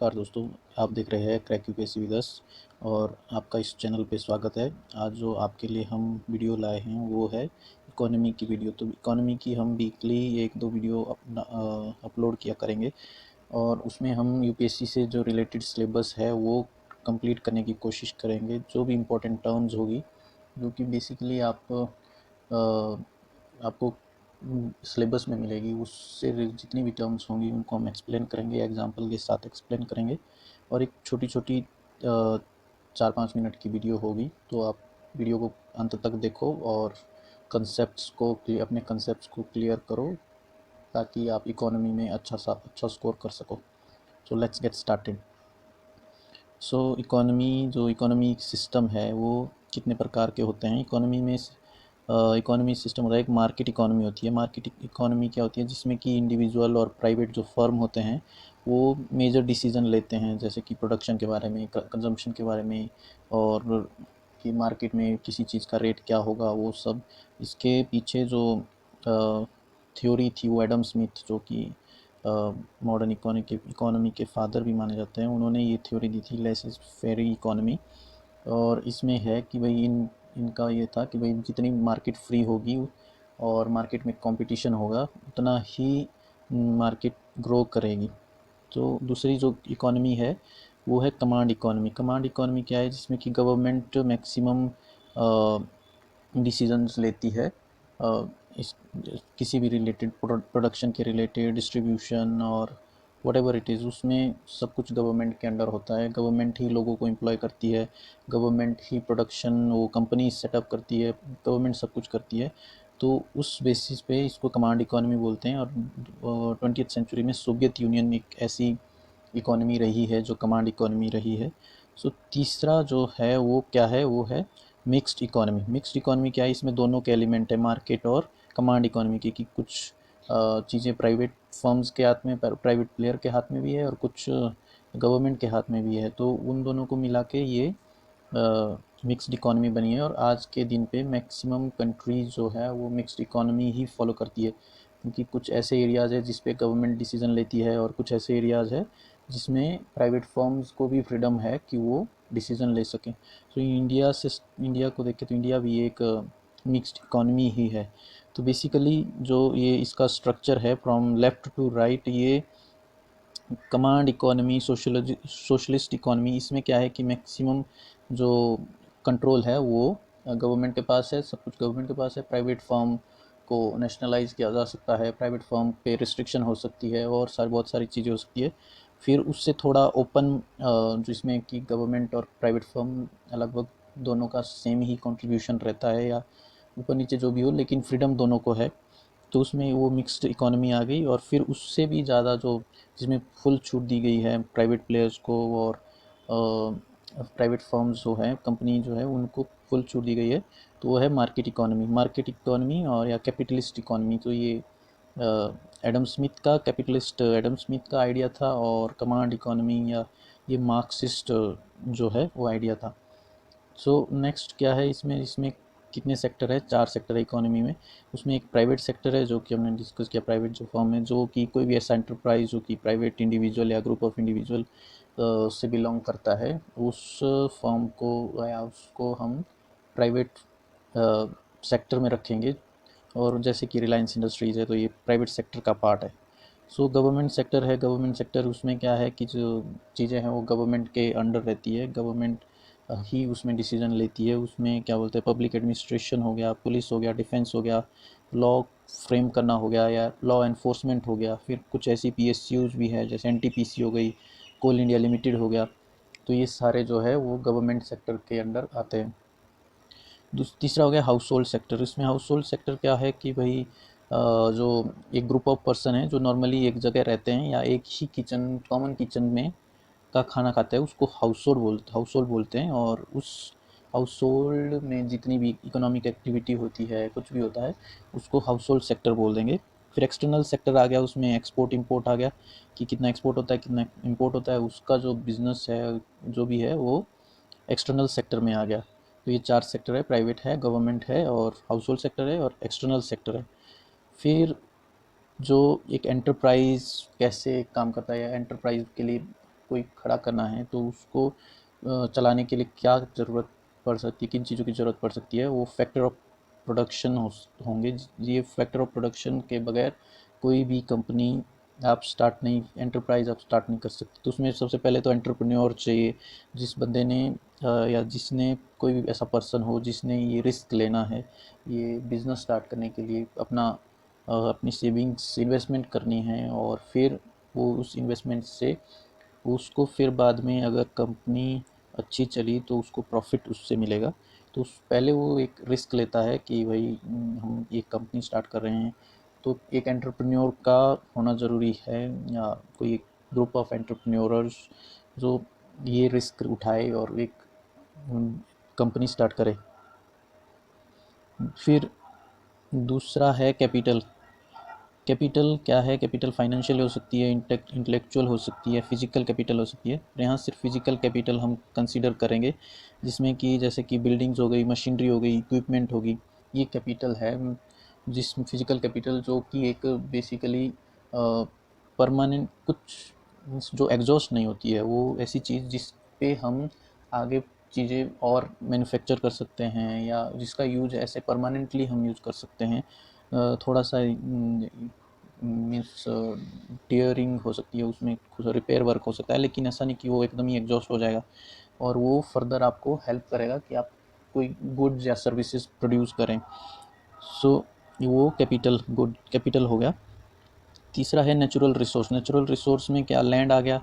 नमस्कार दोस्तों, आप देख रहे हैं क्रैक यूपीएससी विद अस और आपका इस चैनल पे स्वागत है। आज जो आपके लिए हम वीडियो लाए हैं वो है इकोनॉमी की वीडियो। तो इकोनॉमी की हम वीकली एक दो वीडियो अपलोड किया करेंगे और उसमें हम यूपीएससी से जो रिलेटेड सिलेबस है वो कंप्लीट करने की कोशिश करेंगे। जो भी इम्पोर्टेंट टर्म्स होगी, जो कि बेसिकली आपको सिलेबस में मिलेगी, उससे जितनी भी टर्म्स होंगी उनको हम एक्सप्लेन करेंगे, एग्जांपल के साथ एक्सप्लेन करेंगे। और एक छोटी छोटी 4-5 मिनट की वीडियो होगी, तो आप वीडियो को अंत तक देखो और अपने कंसेप्ट्स को क्लियर करो ताकि आप इकोनॉमी में अच्छा स्कोर कर सको। So let's get started. So economy system है वो कितने प्रकार के होते हैं। इकोनॉमी सिस्टम होता है, एक मार्केट इकोनॉमी होती है। मार्केट इकोनॉमी क्या होती है, जिसमें कि इंडिविजुअल और प्राइवेट जो फर्म होते हैं वो मेजर डिसीजन लेते हैं, जैसे कि प्रोडक्शन के बारे में, कंजम्पशन के बारे में, और कि मार्केट में किसी चीज़ का रेट क्या होगा, वो सब। इसके पीछे जो थ्योरी थी वो एडम स्मिथ, जो कि मॉडर्न इकोनॉमी के फादर भी माने जाते हैं, उन्होंने ये थ्योरी दी थी, लेस इज फेरी इकोनॉमी। और इसमें है कि भाई इनका ये था कि भाई जितनी मार्केट फ्री होगी और मार्केट में कंपटीशन होगा उतना ही मार्केट ग्रो करेगी। तो दूसरी जो इकोनॉमी है वो है कमांड इकोनॉमी। कमांड इकोनॉमी क्या है, जिसमें कि गवर्नमेंट मैक्सिमम डिसीजंस लेती है इस किसी भी रिलेटेड, प्रोडक्शन के रिलेटेड, डिस्ट्रीब्यूशन और वट इट इज़, उसमें सब कुछ गवर्नमेंट के अंडर होता है। गवर्नमेंट ही लोगों को एम्प्लॉय करती है, गवर्नमेंट ही प्रोडक्शन वो कंपनी सेटअप करती है, गवर्नमेंट सब कुछ करती है। तो उस बेसिस पे इसको कमांड इकोनॉमी बोलते हैं। और 20th सेंचुरी में सोवियत यूनियन एक ऐसी इकोनॉमी रही है जो कमांड इकोनॉमी रही है। सो तीसरा जो है वो क्या है, वो है मिक्स्ड इकोनॉमी। मिक्स्ड इकोनॉमी क्या है, इसमें दोनों के एलिमेंट है, मार्केट और कमांड इकोनॉमी की, कि कुछ चीज़ें प्राइवेट फर्म्स के हाथ में, प्राइवेट प्लेयर के हाथ में भी है और कुछ गवर्नमेंट के हाथ में भी है। तो उन दोनों को मिला के ये मिक्स्ड इकोनॉमी बनी है। और आज के दिन पे मैक्सिमम कंट्रीज जो है वो मिक्स्ड इकोनॉमी ही फॉलो करती है, क्योंकि कुछ ऐसे एरियाज़ है जिस पे गवर्नमेंट डिसीजन लेती है और कुछ ऐसे एरियाज़ है जिसमें प्राइवेट फर्म्स को भी फ्रीडम है कि वो डिसीजन ले सकें। तो इंडिया को देखें तो इंडिया भी एक मिक्स्ड इकोनॉमी ही है। तो बेसिकली जो ये इसका स्ट्रक्चर है फ्रॉम लेफ़्ट टू राइट, ये कमांड इकोनॉमी, सोशलिस्ट इकोनॉमी, इसमें क्या है कि मैक्सिमम जो कंट्रोल है वो गवर्नमेंट के पास है, सब कुछ गवर्नमेंट के पास है। प्राइवेट फर्म को नेशनलाइज किया जा सकता है, प्राइवेट फर्म पे रिस्ट्रिक्शन हो सकती है और बहुत सारी चीज़ें हो सकती है। फिर उससे थोड़ा ओपन, जिसमें कि गवर्नमेंट और प्राइवेट फर्म लगभग दोनों का सेम ही कंट्रीब्यूशन रहता है, या ऊपर नीचे जो भी हो, लेकिन फ्रीडम दोनों को है। तो उसमें वो मिक्स्ड इकोनॉमी आ गई। और फिर उससे भी ज़्यादा जो, जिसमें फुल छूट दी गई है प्राइवेट प्लेयर्स को, और प्राइवेट फर्म्स जो हैं, कंपनी जो है, उनको फुल छूट दी गई है। तो वो है मार्केट इकोनॉमी और या कैपिटलिस्ट इकोनॉमी। तो ये एडम स्मिथ का आइडिया था, और कमांड इकोनॉमी या ये मार्क्सिस्ट जो है वो आइडिया था। सो नेक्स्ट क्या है, इसमें इसमें कितने सेक्टर है, 4 सेक्टर है इकोनॉमी में। उसमें एक प्राइवेट सेक्टर है, जो कि हमने डिस्कस किया, प्राइवेट जो फर्म है, जो कि कोई भी ऐसा एंटरप्राइज जो कि प्राइवेट इंडिविजुअल या ग्रुप ऑफ इंडिविजुअल से बिलोंग करता है, उस फर्म को या उसको हम प्राइवेट सेक्टर में रखेंगे। और जैसे कि रिलायंस इंडस्ट्रीज़ है, तो ये प्राइवेट सेक्टर का पार्ट है। सो गवर्नमेंट सेक्टर है, गवर्नमेंट सेक्टर उसमें क्या है कि जो चीज़ें हैं वो गवर्नमेंट के अंडर रहती है, गवर्नमेंट ही उसमें डिसीजन लेती है। उसमें क्या बोलते हैं, पब्लिक एडमिनिस्ट्रेशन हो गया, पुलिस हो गया, डिफेंस हो गया, लॉ फ्रेम करना हो गया, या लॉ एनफोर्समेंट हो गया। फिर कुछ ऐसी पीएसयूज भी है, जैसे एनटीपीसी हो गई, कोल इंडिया लिमिटेड हो गया। तो ये सारे जो है वो गवर्नमेंट सेक्टर के अंडर आते हैं। तीसरा हो गया हाउस होल्ड सेक्टर। इसमें हाउस होल्ड सेक्टर क्या है कि भाई जो एक ग्रुप ऑफ पर्सन है जो नॉर्मली एक जगह रहते हैं या एक ही कॉमन किचन में का खाना खाते हैं, उसको हाउस होल्ड बोलते हैं। और उस हाउस होल्ड में जितनी भी इकोनॉमिक एक्टिविटी होती है, कुछ भी होता है, उसको हाउस होल्ड सेक्टर बोल देंगे। फिर एक्सटर्नल सेक्टर आ गया, उसमें एक्सपोर्ट इंपोर्ट आ गया, कि कितना एक्सपोर्ट होता है कितना इंपोर्ट होता है, उसका जो बिज़नेस है जो भी है वो एक्सटर्नल सेक्टर में आ गया। तो ये 4 सेक्टर है, प्राइवेट है, गवर्नमेंट है, और हाउस होल्ड सेक्टर है, और एक्सटर्नल सेक्टर है। फिर जो एक एंटरप्राइज कैसे काम करता है, या एंटरप्राइज के लिए कोई खड़ा करना है तो उसको चलाने के लिए क्या ज़रूरत पड़ सकती है, किन चीज़ों की ज़रूरत पड़ सकती है, वो फैक्टर ऑफ प्रोडक्शन होंगे। ये फैक्टर ऑफ प्रोडक्शन के बगैर कोई भी कंपनी आप स्टार्ट नहीं, एंटरप्राइज आप स्टार्ट नहीं कर सकते। तो उसमें सबसे पहले तो एंटरप्रेन्योर चाहिए, जिस बंदे ने या जिसने कोई भी ऐसा पर्सन हो जिसने ये रिस्क लेना है, ये बिज़नेस स्टार्ट करने के लिए अपनी सेविंग्स इन्वेस्टमेंट करनी है, और फिर वो उस इन्वेस्टमेंट से उसको फिर बाद में अगर कंपनी अच्छी चली तो उसको प्रॉफिट उससे मिलेगा। तो पहले वो एक रिस्क लेता है कि भाई हम एक कंपनी स्टार्ट कर रहे हैं, तो एक एंटरप्रेन्योर का होना ज़रूरी है, या कोई एक ग्रुप ऑफ एंटरप्रेन्योर्स जो ये रिस्क उठाए और एक कंपनी स्टार्ट करे। फिर दूसरा है कैपिटल। कैपिटल क्या है? कैपिटल फाइनेंशियल हो सकती है, इंटेलेक्चुअल हो सकती है, फिजिकल कैपिटल हो सकती है। यहाँ सिर्फ फिजिकल कैपिटल हम कंसीडर करेंगे, जिसमें कि जैसे कि बिल्डिंग्स हो गई, मशीनरी हो गई, इक्विपमेंट होगी, ये कैपिटल है। जिसमें फिजिकल कैपिटल जो कि एक बेसिकली परमानेंट कुछ जो एग्जॉस्ट नहीं होती है, वो ऐसी चीज़ जिस पे हम आगे चीज़ें और मैन्युफैक्चर कर सकते हैं, या जिसका यूज ऐसे परमानेंटली हम यूज़ कर सकते हैं। थोड़ा सा मीन्स टीयरिंग हो सकती है, उसमें कुछ रिपेयर वर्क हो सकता है, लेकिन ऐसा नहीं कि वो एकदम ही एग्जॉस्ट हो जाएगा, और वो फर्दर आपको हेल्प करेगा कि आप कोई गुड्स या सर्विसेज प्रोड्यूस करें। सो वो कैपिटल हो गया। तीसरा है नेचुरल रिसोर्स। नेचुरल रिसोर्स में क्या? लैंड आ गया,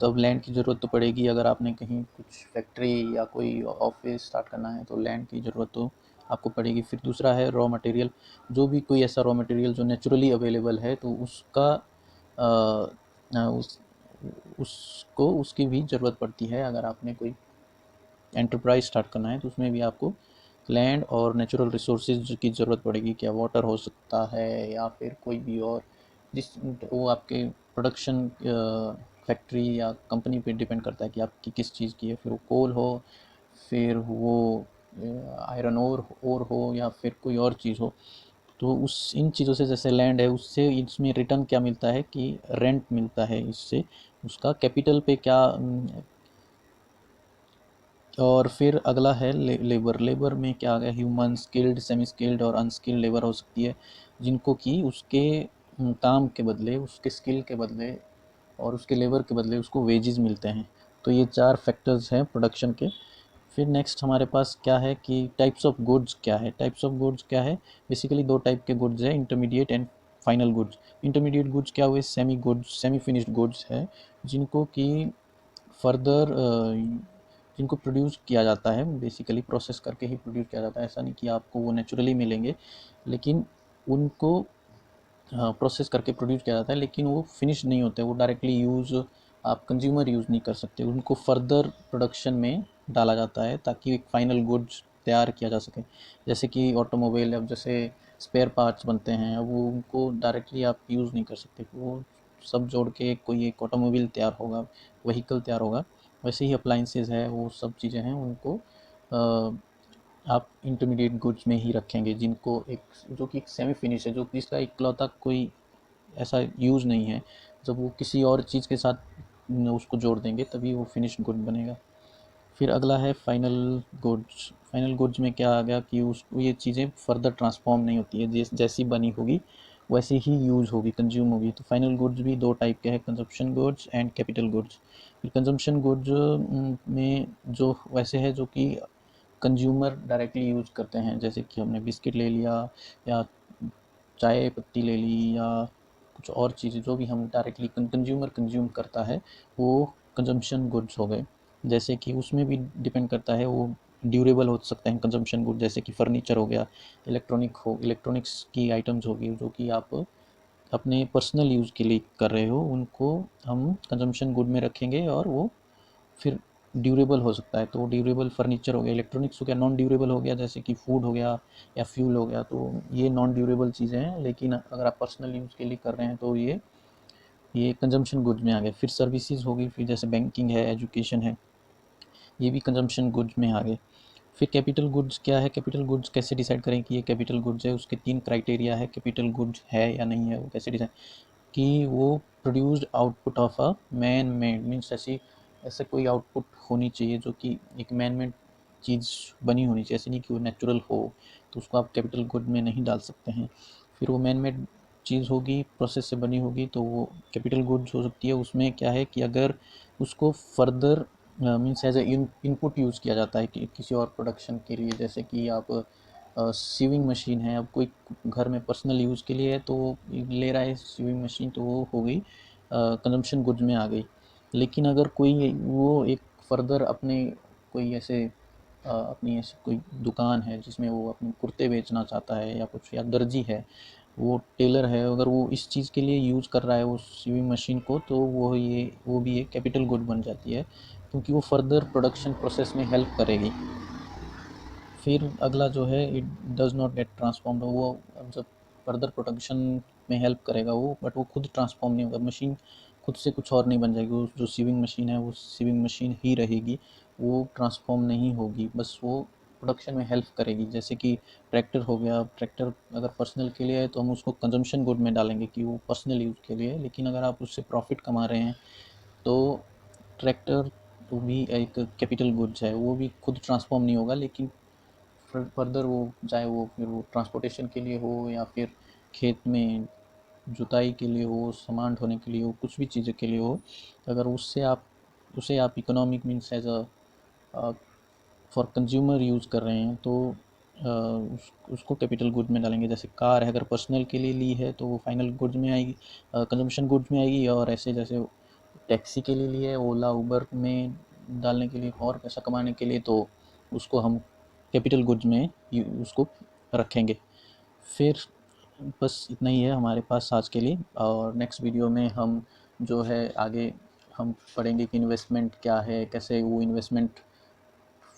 तो अब लैंड की ज़रूरत तो पड़ेगी। अगर आपने कहीं कुछ फैक्ट्री या कोई ऑफिस स्टार्ट करना है तो लैंड की ज़रूरत तो आपको पड़ेगी। फिर दूसरा है रॉ मटेरियल। जो भी कोई ऐसा रॉ मटेरियल जो नेचुरली अवेलेबल है, तो उसका उस उसको उसकी भी ज़रूरत पड़ती है। अगर आपने कोई एंटरप्राइज स्टार्ट करना है तो उसमें भी आपको लैंड और नेचुरल रिसोर्सेज की ज़रूरत पड़ेगी। क्या वाटर हो सकता है, या फिर कोई भी और, जिस वो आपके प्रोडक्शन फैक्ट्री या कंपनी पे डिपेंड करता है कि आपकी किस चीज़ की है। फिर वो कोल हो, फिर वो आयरन ओर हो, या फिर कोई और चीज़ हो। तो उस इन चीज़ों से, जैसे लैंड है, उससे इसमें रिटर्न क्या मिलता है कि रेंट मिलता है इससे, उसका कैपिटल पे क्या। और फिर अगला है लेबर। लेबर में क्या आ गया? ह्यूमन, स्किल्ड, सेमी स्किल्ड और अनस्किल्ड लेबर हो सकती है, जिनको कि उसके काम के बदले, उसके स्किल के बदले और उसके लेबर के बदले उसको वेजेस मिलते हैं। तो ये 4 फैक्टर्स हैं प्रोडक्शन के। फिर नेक्स्ट हमारे पास क्या है कि टाइप्स ऑफ गुड्स क्या है? टाइप्स ऑफ गुड्स क्या है? बेसिकली 2 टाइप के गुड्स हैं, intermediate and final goods. Intermediate goods क्या हुए? Semi goods, semi finished goods है, जिनको कि फर्दर जिनको प्रोड्यूस किया जाता है, बेसिकली प्रोसेस करके ही प्रोड्यूस किया जाता है। ऐसा नहीं कि आपको वो नेचुरली मिलेंगे, लेकिन उनको प्रोसेस करके प्रोड्यूस किया जाता है, लेकिन वो फिनिश नहीं होते, वो डायरेक्टली यूज़ आप कंज्यूमर यूज़ नहीं कर सकते। उनको फर्दर प्रोडक्शन में डाला जाता है ताकि एक फाइनल गुड्स तैयार किया जा सके। जैसे कि ऑटोमोबाइल, अब जैसे स्पेयर पार्ट्स बनते हैं, अब वो उनको डायरेक्टली आप यूज़ नहीं कर सकते, वो सब जोड़ के कोई एक ऑटोमोबाइल तैयार होगा, व्हीकल तैयार होगा। वैसे ही अप्लाइंसेस है, वो सब चीज़ें हैं, उनको आप इंटरमीडिएट गुड्स में ही रखेंगे, जिनको एक जो कि एक सेमी फिनिश है, जो जिसका इकलौता कोई ऐसा यूज़ नहीं है। जब वो किसी और चीज़ के साथ उसको जोड़ देंगे तभी वो फिनिश्ड गुड बनेगा। फिर अगला है फाइनल गुड्स। फाइनल गुड्स में क्या आ गया कि उसको ये चीज़ें फर्दर ट्रांसफॉर्म नहीं होती है, जैसी बनी होगी वैसे ही यूज़ होगी, कंज्यूम होगी। तो फाइनल गुड्स भी 2 टाइप के हैं, consumption goods and capital goods. फिर कंजम्पशन गुड्स में जो वैसे है जो कि कंज्यूमर डायरेक्टली यूज़ करते हैं, जैसे कि हमने बिस्किट ले लिया, या चाय पत्ती ले ली, या कुछ और चीज़ें जो भी हम डायरेक्टली कंज्यूमर कंज्यूम करता है, वो कंजम्पशन गुड्स हो गए। जैसे कि उसमें भी डिपेंड करता है, वो ड्यूरेबल हो सकते हैं कंजम्पशन गुड, जैसे कि फर्नीचर हो गया, इलेक्ट्रॉनिक्स की आइटम्स होगी जो कि आप अपने पर्सनल यूज़ के लिए कर रहे हो, उनको हम कंजम्पशन गुड में रखेंगे, और वो फिर ड्यूरेबल हो सकता है। तो ड्यूरेबल फर्नीचर हो गया, इलेक्ट्रॉनिक्स हो गया। नॉन ड्यूरेबल हो गया जैसे कि फूड हो गया या फ्यूल हो गया, तो ये नॉन ड्यूरेबल चीज़ें हैं, लेकिन अगर आप पर्सनल यूज़ के लिए कर रहे हैं तो ये कंजम्पशन गुड्स में आ गए। फिर सर्विसेज होगी, फिर जैसे बैंकिंग है, एजुकेशन है, ये भी कंजम्पशन गुड्स में आ गए। फिर कैपिटल गुड्स क्या है? कैपिटल गुड्स कैसे डिसाइड करें कि ये कैपिटल गुड्स है? उसके 3 क्राइटेरिया है, कैपिटल गुड्स है या नहीं है। वो कैसे डिसाइड कि वो produced output of a man made, means ऐसी ऐसे कोई आउटपुट होनी चाहिए जो कि एक मैन मेड चीज़ बनी होनी चाहिए, ऐसे नहीं कि वो नेचुरल हो, तो उसको आप कैपिटल गुड में नहीं डाल सकते हैं। फिर वो मैन मेड चीज़ होगी, प्रोसेस से बनी होगी, तो वो कैपिटल गुड्स हो सकती है। उसमें क्या है कि अगर उसको further means as a input use किया जाता है कि किसी और प्रोडक्शन के लिए, जैसे कि आप सीविंग मशीन है, अब कोई घर में पर्सनल यूज़ के लिए है तो ले रहा है सीविंग मशीन, तो वो हो गई कंजम्पशन गुड्स में आ गई। लेकिन अगर कोई वो एक फर्दर अपने कोई ऐसे अपनी ऐसी कोई दुकान है जिसमें वो अपने कुर्ते बेचना चाहता है या कुछ, या दर्जी है, वो टेलर है, अगर वो इस चीज़ के लिए यूज़ कर रहा है उस सीविंग मशीन को, तो वो भी एक कैपिटल गुड बन जाती है, क्योंकि वो फर्दर प्रोडक्शन प्रोसेस में हेल्प करेगी। फिर अगला जो है, it does not gate transformed, वो जब फर्दर प्रोडक्शन में हेल्प करेगा वो, बट वो खुद ट्रांसफॉर्म नहीं होगा, मशीन खुद से कुछ और नहीं बन जाएगी, वो जो सीविंग मशीन है वो सीविंग मशीन ही रहेगी, वो ट्रांसफॉर्म नहीं होगी, बस वो प्रोडक्शन में हेल्प करेगी। जैसे कि ट्रैक्टर हो गया, भी अगर पर्सनल के लिए है तो हम उसको कंजम्पशन गुड में डालेंगे कि वो पर्सनल यूज़ के लिए है, लेकिन अगर आप उससे प्रॉफिट कमा रहे हैं तो ट्रैक्टर तो भी एक कैपिटल गुड्स है, वो भी खुद ट्रांसफॉर्म नहीं होगा, लेकिन फर्दर वो चाहे वो फिर वो ट्रांसपोर्टेशन के लिए हो या फिर खेत में जुताई के लिए हो, सामान ढोने के लिए हो, कुछ भी चीज़ों के लिए हो, अगर उसे आप economic means as a for consumer use कर रहे हैं तो उसको कैपिटल गुड में डालेंगे। जैसे कार है, अगर पर्सनल के लिए ली है तो वो फाइनल गुड्स में आएगी, कंजम्पशन गुड्स में आएगी, और ऐसे जैसे टैक्सी के लिए ली है, ओला उबर में डालने के लिए और पैसा कमाने के लिए, तो उसको हम कैपिटल गुड्स में उसको रखेंगे। फिर बस इतना ही है हमारे पास आज के लिए, और नेक्स्ट वीडियो में हम जो है आगे हम पढ़ेंगे कि इन्वेस्टमेंट क्या है, कैसे वो इन्वेस्टमेंट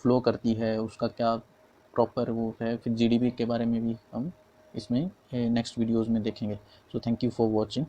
फ्लो करती है, उसका क्या प्रॉपर वो है, फिर जीडीपी के बारे में भी हम इसमें नेक्स्ट वीडियोस में देखेंगे। So thank you for watching.